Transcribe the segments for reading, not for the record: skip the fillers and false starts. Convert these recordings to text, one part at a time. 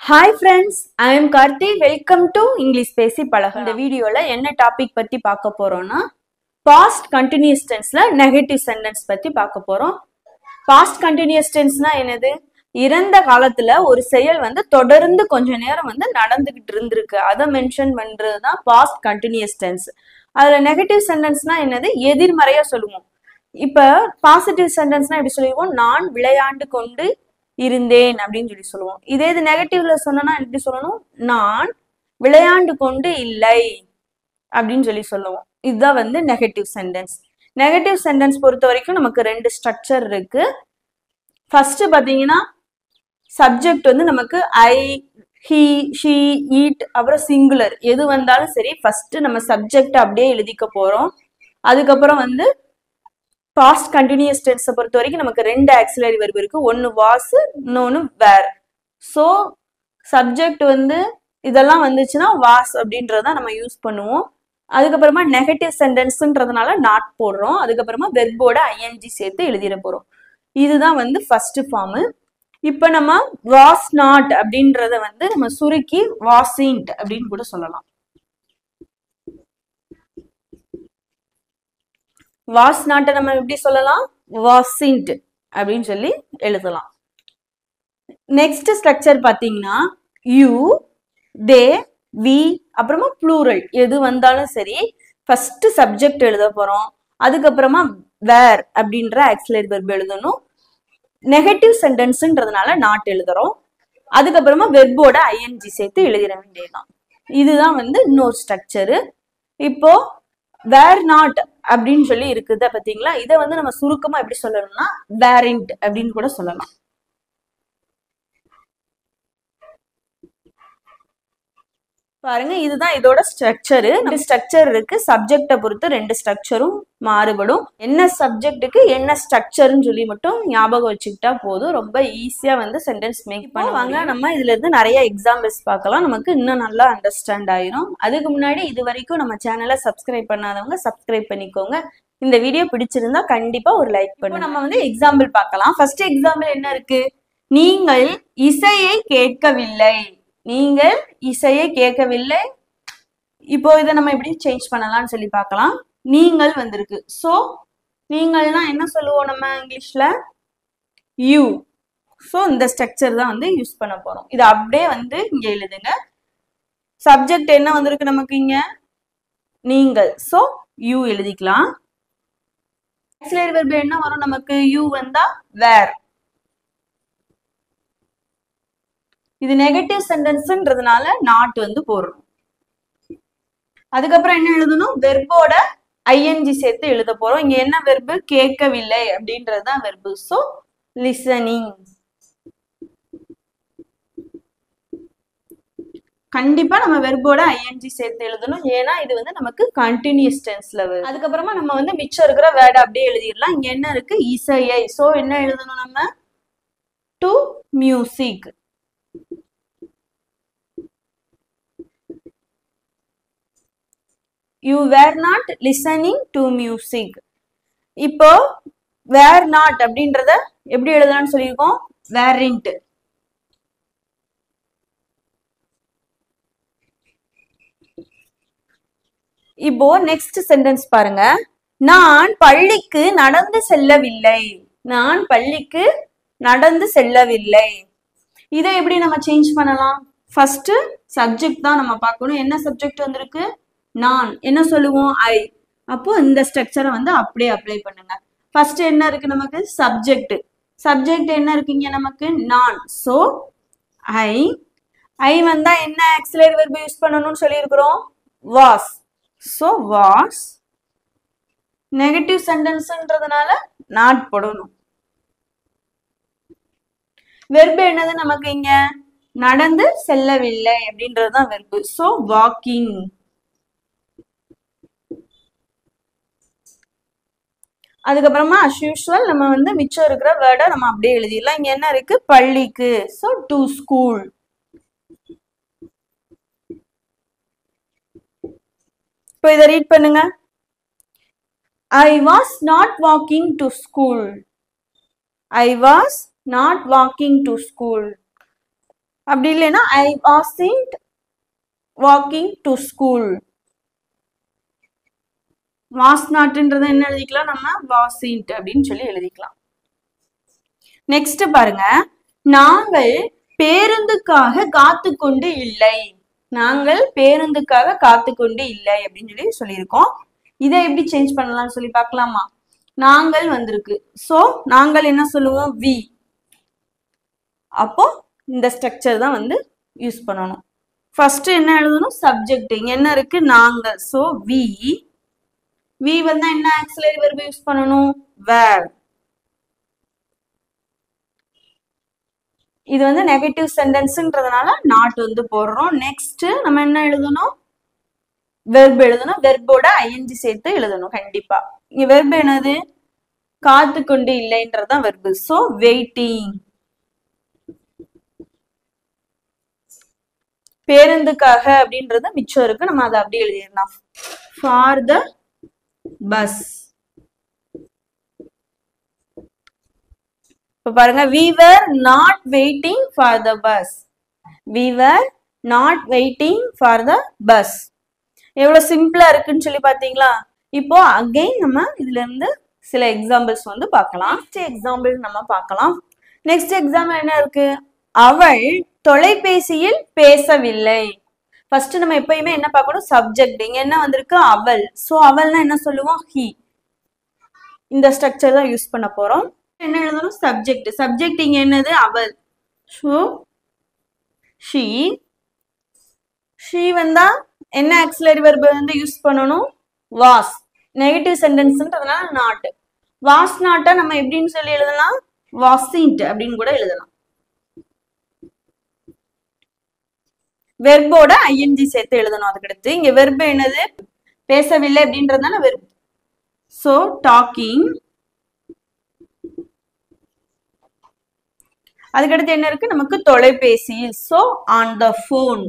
Hi friends, I am Karthi. Welcome to English பேசி பழகு. இந்த வீடியோல என்ன டாபிக் பத்தி பார்க்க போறோம்னா past continuous tenseல negative sentence பத்தி பார்க்க போறோம். Past continuous tenseனா என்னது? இறந்த காலத்துல ஒரு செயல் தொடர்ந்து கொஞ்ச நேரம் நடந்துகிட்டு இருந்திருக்கு. அதை மென்ஷன் பண்றதுதான் past continuous tense. அதுல negative sentenceனா என்னது? எதிர்மறையா சொல்லுவோம். இப்ப பாசிட்டிவ் சென்டென்ஸ்னா எப்படி சொல்லுவோம்? நான் விளையாண்டு கொண்டு இருந்தேன் அப்படின்னு சொல்லுவோம். இதே இது நெகட்டிவ்ல சொன்னா எப்படி சொல்லணும்? நான் விளையாண்டு கொண்டு இல்லை அப்படின்னு சொல்லுவோம். இதுதான் நெகட்டிவ் சென்டென்ஸ். நெகட்டிவ் சென்டென்ஸ் பொறுத்த வரைக்கும் நமக்கு ரெண்டு ஸ்ட்ரக்சர் இருக்கு. ஃபர்ஸ்ட் பாத்தீங்கன்னா சப்ஜெக்ட் நமக்கு ஐ, ஹி, ஷி, ஈட், அப்புறம் சிங்குலர் எது வந்தாலும் சரி ஃபர்ஸ்ட் நம்ம சப்ஜெக்ட் அப்படியே எழுதிக்க போறோம். அதுக்கப்புறம் பாஸ்ட் கண்டினியூஸ் டென்ஸை பொறுத்த வரைக்கும் நமக்கு ரெண்டு ஆக்சிலரி வெர்ப் இருக்கு. ஒன்னு வாஸ், இன்னொன்னு வேர். ஸோ சப்ஜெக்ட் இதெல்லாம் வந்துச்சுன்னா வாஸ் அப்படின்றத நம்ம யூஸ் பண்ணுவோம். அதுக்கப்புறமா நெகட்டிவ் சென்டென்ஸ்ன்றதுனால நாட் போடுறோம். அதுக்கப்புறமா வெர்போட ஐஎன்ஜி சேர்த்து எழுதிட போறோம். இதுதான் ஃபர்ஸ்ட் ஃபார்ம். இப்போ நம்ம வாஸ் நாட் அப்படின்றத நம்ம சுருக்கி வாசின்ட் அப்படின்னு கூட சொல்லலாம். வாஸ் நாட்டை நம்ம எப்படி சொல்லலாம்? வாசின்ட் அப்படின்னு சொல்லி எழுதலாம். நெக்ஸ்ட் ஸ்ட்ரக்சர் பாத்தீங்கன்னா யூ, தே, வி, அப்புறமா ப்ளூரல் எது வந்தாலும் சரி ஃபர்ஸ்ட் சப்ஜெக்ட் எழுத போறோம். அதுக்கப்புறமா வேர் அப்படின்ற ஆக்சிலரி வெர்ப் எழுதணும். நெகட்டிவ் சென்டென்ஸ்ன்றதுனால நாட் எழுதுறோம். அதுக்கப்புறமா வெர்போட ஐஎன்ஜி சேர்த்து எழுதிட வேண்டியதுதான். இதுதான் இன்னொரு ஸ்ட்ரக்சரு. இப்போ வேர் நாட் அப்படின்னு சொல்லி இருக்குது பாத்தீங்களா? இதை நம்ம சுருக்கமா எப்படி சொல்லணும்னா வேரிண்ட் அப்படின்னு கூட சொல்லலாம். பாருங்க, இதுதான் இதோட ஸ்ட்ரக்சரு. ஸ்ட்ரக்சர் இருக்கு. சப்ஜெக்டை பொறுத்து ரெண்டு ஸ்ட்ரக்சரும் மாறுபடும். என்ன சப்ஜெக்டுக்கு என்ன ஸ்ட்ரக்சர்னு சொல்லி மட்டும் ஞாபகம் வச்சுக்கிட்டா போதும். ரொம்ப ஈஸியா சென்டென்ஸ் மேக் பண்ணுவாங்க. நம்ம இதுல இருந்து நிறைய எக்ஸாம்பிள்ஸ் பார்க்கலாம். நமக்கு இன்னும் நல்லா அண்டர்ஸ்டாண்ட் ஆயிரும். அதுக்கு முன்னாடி இது வரைக்கும் நம்ம சேனலை சப்ஸ்கிரைப் பண்ணாதவங்க சப்ஸ்கிரைப் பண்ணிக்கோங்க. இந்த வீடியோ பிடிச்சிருந்தா கண்டிப்பா ஒரு லைக் பண்ணுங்க. நம்ம எக்ஸாம்பிள் பார்க்கலாம். ஃபர்ஸ்ட் எக்ஸாம்பிள் என்ன இருக்கு? நீங்கள் இசையை கேட்கவில்லை. நீங்கள் இசையை கேட்கவில்லை. இப்போ இதை நம்ம எப்படி சேஞ்ச் பண்ணலாம்னு சொல்லி பார்க்கலாம். நீங்கள் வந்திருக்கு. சோ நீங்கள்னா என்ன சொல்லுவோம் நம்ம இங்கிலீஷ்ல? யூ. சோ இந்த ஸ்ட்ரக்சர் தான் யூஸ் பண்ண போறோம். இது அப்படியே இங்க எழுதுங்க. சப்ஜெக்ட் என்ன வந்திருக்கு நமக்கு இங்க? நீங்கள். சோ யூ எழுதிக்கலாம். ஆக்சிலரி வெர்ப் என்ன வரும் நமக்கு? யூ வந்தா வேர். இது நெகட்டிவ் சென்டென்ஸ்ன்றதுனால நாட் போடுறோம். அதுக்கப்புறம் என்ன எழுதணும்? வெர்போட ஐஎன்ஜி சேர்த்து எழுத போறோம். இங்க என்ன வெர்பு? கேட்கவில்லை அப்படின்றதுதான் வெர்பு. So listening. கண்டிப்பா நம்ம வெர்போட ஐஎன்ஜி சேர்த்து எழுதணும். ஏன்னா இது நமக்கு கண்டினியூஸ் டென்ஸ்ல வருது. அதுக்கப்புறமா நம்ம மிச்சம் இருக்கிற வேர்ட் அப்படியே எழுதிடலாம். இங்க என்ன இருக்கு? இசையை. சோ என்ன எழுதணும் நம்ம? To music. You were not listening to music. இப்போ were not அப்படின்றத எப்படி எழுதலாம்னு சொல்லியிருக்கோம்? weren't. இப்போ நெக்ஸ்ட் சென்டென்ஸ் பாருங்க. நான் பள்ளிக்கு நடந்து செல்லவில்லை. நான் பள்ளிக்கு நடந்து செல்லவில்லை. இதை எப்படி நம்ம சேஞ்ச் பண்ணலாம்? ஃபர்ஸ்ட் சப்ஜெக்ட் தான் நம்ம பார்க்கணும். என்ன சப்ஜெக்ட் வந்திருக்கு? நான். என்ன சொல்லுவோம்? ஐ. அப்போ இந்த ஸ்ட்ரக்சரை அப்படியே அப்ளை பண்ணுங்க. ஃபர்ஸ்ட் என்ன இருக்கு நமக்கு? சப்ஜெக்ட். சப்ஜெக்ட் என்ன இருக்குங்க நமக்கு? நான். So I. ஐ வந்தா என்ன ஆக்சிலரி வெர்ப் யூஸ் பண்ணணும்னு சொல்லியிருக்கிறோம்? வாஸ். So was. நெகட்டிவ் சென்டென்ஸ்ன்றதுனால நாட் போடணும். வெர்பு என்னது நமக்கு இங்க? நடந்து செல்லவில்லை அப்படின்றதுதான் வெர்பு. So walking. அதுக்கப்புறமா as usual நம்ம மிச்சம் இருக்கிற வேர்டை நம்ம அப்படியே எழுதிடலாம். இங்க என்ன இருக்கு? பள்ளிக்கு. So to school. இப்போ இதை ரீட் பண்ணுங்க. I was not walking to school. I was not walking to school. அப்படி இல்லைன்னா I wasn't walking to school. was notன்றதை என்ன எழுதிக்கலாம், நம்ம wasn't அப்படின்னு சொல்லி எழுதிக்கலாம். நெக்ஸ்ட் பாருங்க, நாங்கள் பேருந்துக்காக காத்து கொண்டு இல்லை. நாங்கள் பேருந்துக்காக காத்து கொண்டு இல்லை அப்படின்னு சொல்லி சொல்லியிருக்கோம். இதை எப்படி சேஞ்ச் பண்ணலாம்னு சொல்லி பார்க்கலாமா? நாங்கள் வந்திருக்கு, சோ நாங்கள் என்ன சொல்லுவோம், வி. அப்போ இந்த ஸ்ட்ரக்சர் தான் வந்து யூஸ் பண்ணணும். ஃபர்ஸ்ட் என்ன எழுதணும், சப்ஜெக்ட். இங்க என்ன இருக்கு, நாங்கள். So we. வி வந்தா என்ன ஆக்சிலரி வெர்ப் யூஸ் பண்ணணும், வேர். இது வந்து நெகட்டிவ் சென்டென்ஸ்ன்றதுனால நாட் வந்து போடுறோம். நெக்ஸ்ட் நம்ம என்ன எழுதணும், வெர்ப் எழுதணும். வெர்போட ஐஎன்ஜி சேர்த்து எழுதணும் கண்டிப்பா. இங்க வெர்ப் என்னது, காத்து கொண்டு இல்லைன்றதுதான் வெர்பு. So waiting. பேருந்துக்காக அப்படின்றது மிச்சம் இருக்கு, நம்ம அதை அப்படியே எழுதிடலாம். For the bus. இப்ப பாருங்க, we were not waiting for the bus. We were not waiting for the bus. எவ்வளவு சிம்பிளா இருக்குன்னு சொல்லி பாத்தீங்களா? இப்போ அகைன் நம்ம இதுல இருந்து சில எக்ஸாம்பிள்ஸ் வந்து பார்க்கலாம். நெக்ஸ்ட் எக்ஸாம்பிள் நம்ம பார்க்கலாம். நெக்ஸ்ட் எக்ஸாம்பிள் என்ன இருக்கு, அவள் தொலைபேசியில் பேசவில்லை. ஃபர்ஸ்ட் நம்ம எப்பயுமே என்ன பார்க்கணும், சப்ஜெக்ட். இங்க என்ன வந்திருக்கு, அவள். சோ அவள்னா என்ன சொல்லுவோம், he. இந்த ஸ்ட்ரக்சர் தான் யூஸ் பண்ண போறோம். என்ன எழுதணும், சப்ஜெக்ட். சப்ஜெக்ட் இங்க என்னது, அவள். So she. she வந்தா என்ன ஆக்சிலரி வெர்ப் வந்து யூஸ் பண்ணணும், was. நெகட்டிவ் சென்டென்ஸ்ன்றதுனால நாட். was நாட்டா நம்ம எப்படின்னு சொல்லி எழுதலாம், wasn't அப்படின்னு கூட எழுதலாம். வெர்போட ஐஎன்ஜி சேர்த்து எழுதணும். அதுக்கடுத்து இங்க வெர்ப் என்னது, பேசவில்லை அப்படின்றதுனால வெர்ப். So docking. அதுக்கடுத்து என்ன இருக்கு, நமக்கு தொலைபேசியில். So on the phone.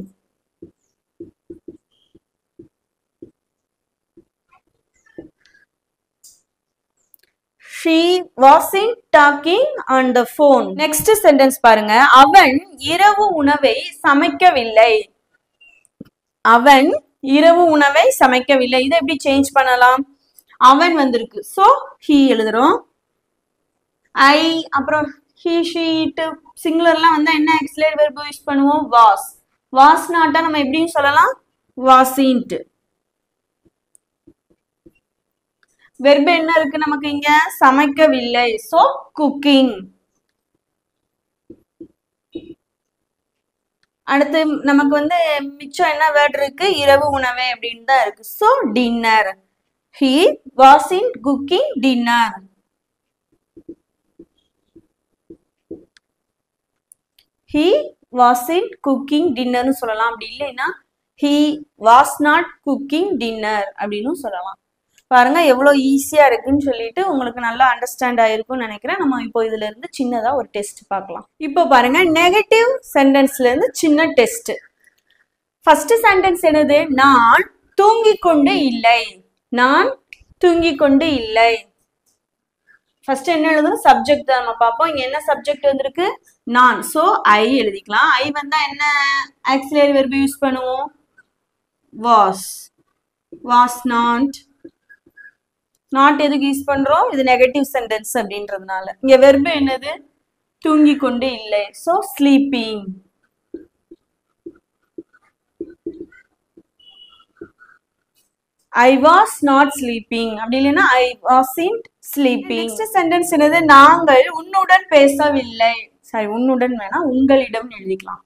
She wasn't talking on the phone. Next sentence பாருங்க, அவன் இரவு உணவை சமைக்கவில்லை. அவன் இரவு உணவை சமைக்கவில்லை. இதை எப்படி சேஞ்ச் பண்ணலாம், அவன் வந்திருக்கு, சோ he எழுதுறோம். I அப்புறம் he, she, it சிங்குலர்லாம் வந்தா என்ன ஆக்சிலரி வெர்ப் யூஸ் பண்ணுவோம், was. was நாட்டா நம்ம எப்படின்னு சொல்லலாம், wasn't. வெர்ப் என்ன இருக்கு நமக்கு இங்க, சமைக்கவில்லை. So cooking. அடுத்து நமக்கு வந்து மிச்சம் என்ன வேர்ட் இருக்கு, இரவு உணவை அப்படின்னு தான் இருக்கு. So dinner. he wasn't cooking dinner. he wasn't cooking dinner னு சொல்லலாம். அப்படி இல்லைன்னா he was not cooking dinner அப்படின்னு சொல்லலாம். பாருங்க எவ்வளவு ஈஸியா இருக்குன்னு சொல்லிட்டு உங்களுக்கு நல்லா அண்டர்ஸ்டாண்ட் ஆயிருக்கும்னு நினைக்கிறேன். நம்ம இப்போ இதுல இருந்து சின்னதா ஒரு டெஸ்ட் பார்க்கலாம். இப்போ பாருங்க, நெகட்டிவ் சென்டென்ஸ்ல இருந்து சின்ன டெஸ்ட். ஃபர்ஸ்ட் சென்டென்ஸ் என்னது, நான் தூங்கிக் கொண்டு இல்லை. நான் தூங்கிக் கொண்டு இல்லை. ஃபர்ஸ்ட் என்ன எழுதணும், சப்ஜெக்ட் தான் நம்ம பார்ப்போம். இங்க என்ன சப்ஜெக்ட் வந்திருக்கு, நான். சோ ஐ எழுதிக்கலாம். ஐ வந்தா என்ன ஆக்சிலரி வெர்ப் யூஸ் பண்ணுவோம், was. was not. நாட் எதுக்கு யூஸ் பண்றோம், இது நெகட்டிவ் சென்டென்ஸ் அப்படின்றதுனால. இங்க வெர்ப் என்னது, தூங்கிக் கொண்டு இல்லை. So sleeping. I was not sleeping. அப்படி இல்லைன்னா I wasn't sleeping. Next sentence என்னது, நாங்கள் உன்னுடன் பேசவில்லை. சாரி, உன்னுடன் வேணாம், உங்களிடம் எழுதிக்கலாம்.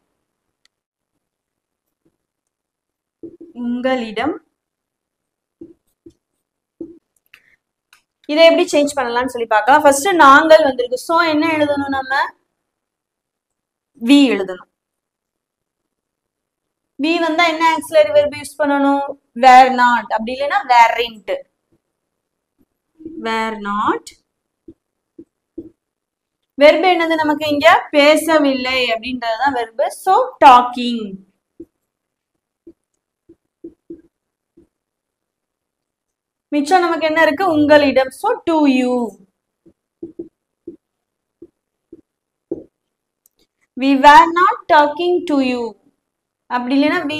உங்களிடம். இதை எப்படி சேஞ்ச் பண்ணலாம்னு சொல்லி பார்க்கலாம். ஃபர்ஸ்ட் நாங்கள் வந்திருக்கு. சோ என்ன எழுதணும், நம்ம வி எழுதணும். வி வந்தா என்ன ஆக்சிலரி வெர்ப் யூஸ் பண்ணணும், வேர் நாட். அப்படி இல்லைன்னா வேரின்ட். வேர் நாட். வெர்ப் என்னது நமக்கு இங்க, பேசவில்லை அப்படின்றதுதான் வெர்ப். So docking. மிச்சம் நமக்கு என்ன இருக்கு, உங்களிடம். So to you. we were not talking to you. அப்படி இல்லைன்னா we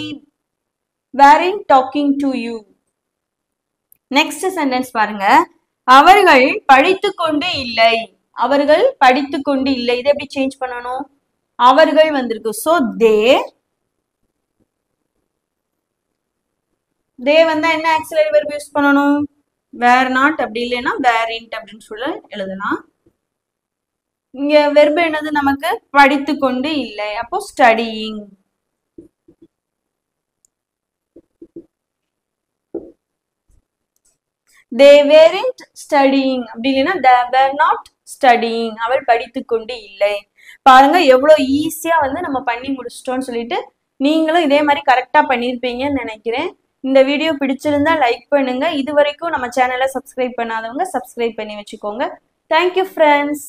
weren't talking to you. Next sentence பாருங்க. அவர்கள் படித்து கொண்டு இல்லை. அவர்கள் படித்து கொண்டு இல்லை. இதை எப்படி சேஞ்ச் பண்ணணும்? அவர்கள் வந்திருக்கு. ஸோ தே வந்தா என்ன ஆக்சிலரி வெர்ப் யூஸ் பண்ணணும்? வேர் நாட் அப்படி இல்லைன்னா வேரின்ட் அப்படின்னு சொல்ல எழுதலாம். இங்க வெர்பு என்னது நமக்கு? படித்து கொண்டு இல்லை. அப்போ ஸ்டடியிங். they weren't studying அப்படி இல்லைன்னா they were not studying. அவள் படித்து கொண்டு இல்லை. பாருங்க எவ்வளவு ஈஸியா வந்து நம்ம பண்ணி முடிச்சிட்டோம்னு சொல்லிட்டு நீங்களும் இதே மாதிரி கரெக்டா பண்ணிருப்பீங்கன்னு நினைக்கிறேன். இந்த வீடியோ பிடிச்சிருந்தா லைக் பண்ணுங்க. இது வரைக்கும் நம்ம சேனலை சப்ஸ்கிரைப் பண்ணாதவங்க சப்ஸ்கிரைப் பண்ணி வச்சுக்கோங்க. Thank you friends.